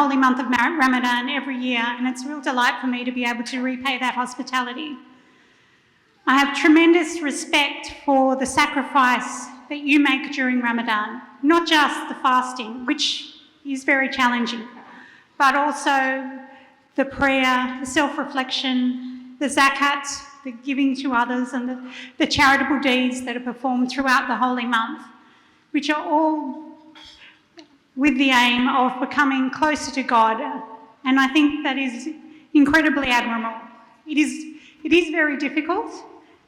holy month of Ramadan every year, and it's a real delight for me to be able to repay that hospitality. I have tremendous respect for the sacrifice that you make during Ramadan, not just the fasting, which is very challenging, but also the prayer, the self-reflection, the zakat, the giving to others, and the charitable deeds that are performed throughout the holy month, which are all with the aim of becoming closer to God. And I think that is incredibly admirable. It is very difficult,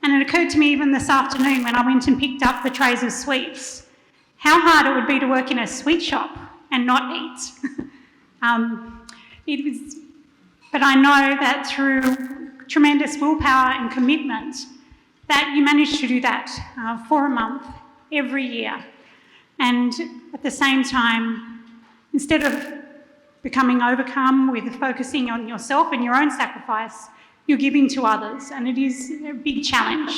and it occurred to me even this afternoon when I went and picked up the trays of sweets, how hard it would be to work in a sweet shop and not eat. But I know that through tremendous willpower and commitment that you managed to do that for a month every year. And at the same time, instead of becoming overcome with focusing on yourself and your own sacrifice, you're giving to others, and it is a big challenge.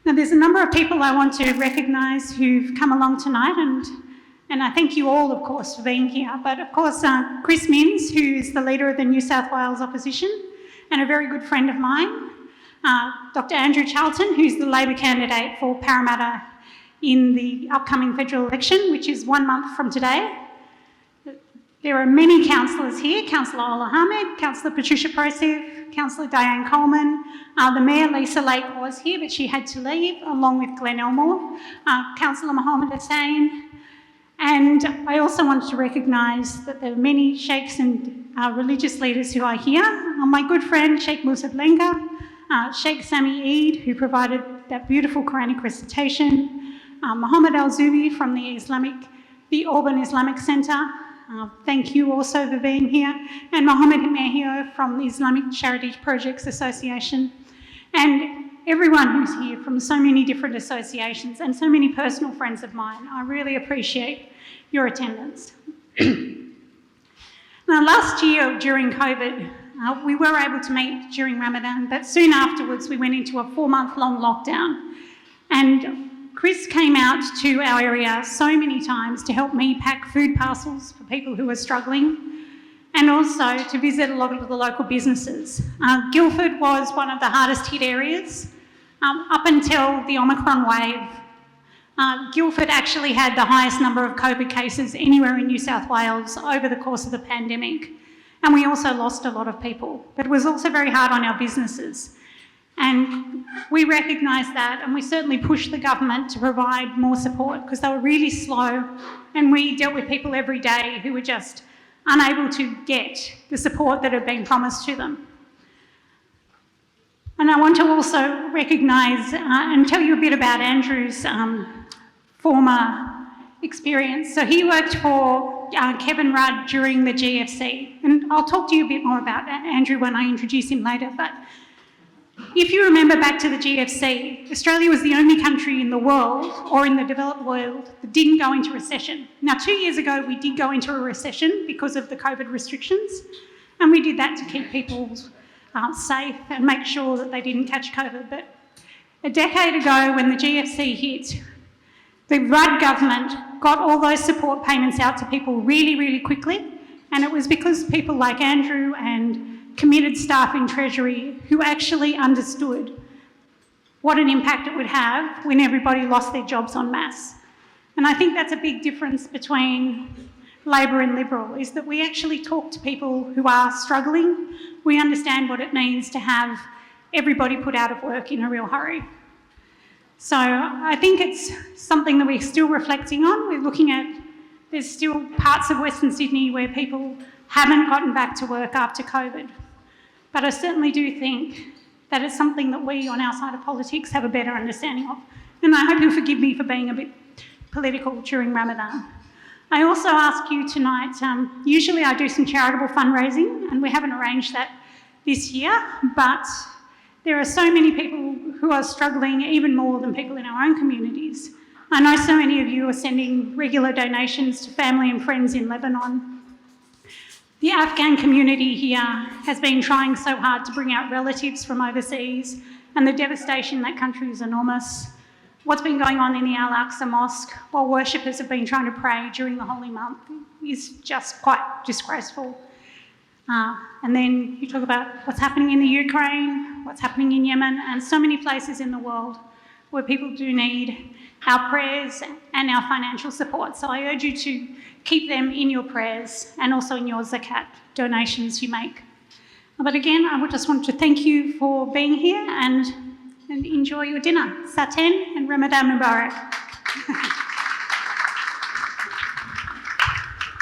Now, there's a number of people I want to recognise who've come along tonight, and I thank you all, of course, for being here. But, of course, Chris Minns, who is the leader of the New South Wales opposition and a very good friend of mine, Dr Andrew Charlton, who's the Labor candidate for Parramatta in the upcoming federal election, which is 1 month from today. There are many councillors here, Councillor Ola Hamed, Councillor Patricia Prosiv, Councillor Diane Coleman, the Mayor Lisa Lake was here but she had to leave, along with Glenn Elmore, Councillor Mohammed Hussain, and I also wanted to recognise that there are many sheikhs and religious leaders who are here. My good friend Sheikh Musa Blenga, Sheikh Sami Eid, who provided that beautiful Quranic recitation, Mohammed Al-Zubi from the Auburn Islamic Centre, thank you also for being here, and Mohammed Mehio from the Islamic Charity Projects Association, and everyone who's here from so many different associations and so many personal friends of mine. I really appreciate your attendance. Now, last year during COVID, we were able to meet during Ramadan, but soon afterwards we went into a 4-month-long lockdown, and Chris came out to our area so many times to help me pack food parcels for people who were struggling, and also to visit a lot of the local businesses. Guildford was one of the hardest hit areas. Up until the Omicron wave, Guildford actually had the highest number of COVID cases anywhere in New South Wales over the course of the pandemic, and we also lost a lot of people. But it was also very hard on our businesses. And we recognised that, and we certainly pushed the government to provide more support because they were really slow, and we dealt with people every day who were just unable to get the support that had been promised to them. And I want to also recognise and tell you a bit about Andrew's former experience. So he worked for Kevin Rudd during the GFC, and I'll talk to you a bit more about Andrew when I introduce him later. But if you remember back to the GFC, Australia was the only country in the world, or in the developed world, that didn't go into recession. Now, 2 years ago, we did go into a recession because of the COVID restrictions, and we did that to keep people safe and make sure that they didn't catch COVID. But a decade ago, when the GFC hit, the Rudd government got all those support payments out to people really, really quickly, and it was because people like Andrew and committed staff in Treasury who actually understood what an impact it would have when everybody lost their jobs en masse. And I think that's a big difference between Labor and Liberal, is that we actually talk to people who are struggling. We understand what it means to have everybody put out of work in a real hurry. So I think it's something that we're still reflecting on. We're looking at, there's still parts of Western Sydney where people haven't gotten back to work after COVID. But I certainly do think that it's something that we on our side of politics have a better understanding of. And I hope you'll forgive me for being a bit political during Ramadan. I also ask you tonight, usually I do some charitable fundraising, and we haven't arranged that this year, but there are so many people who are struggling even more than people in our own communities. I know so many of you are sending regular donations to family and friends in Lebanon. The Afghan community here has been trying so hard to bring out relatives from overseas, and the devastation in that country is enormous. what's been going on in the Al-Aqsa Mosque while worshippers have been trying to pray during the holy month is just quite disgraceful. And then you talk about what's happening in the Ukraine, what's happening in Yemen, and so many places in the world where people do need our prayers and our financial support. So I urge you to keep them in your prayers and also in your zakat donations you make. But again, I would just want to thank you for being here and enjoy your dinner. Saten and Ramadan Mubarak.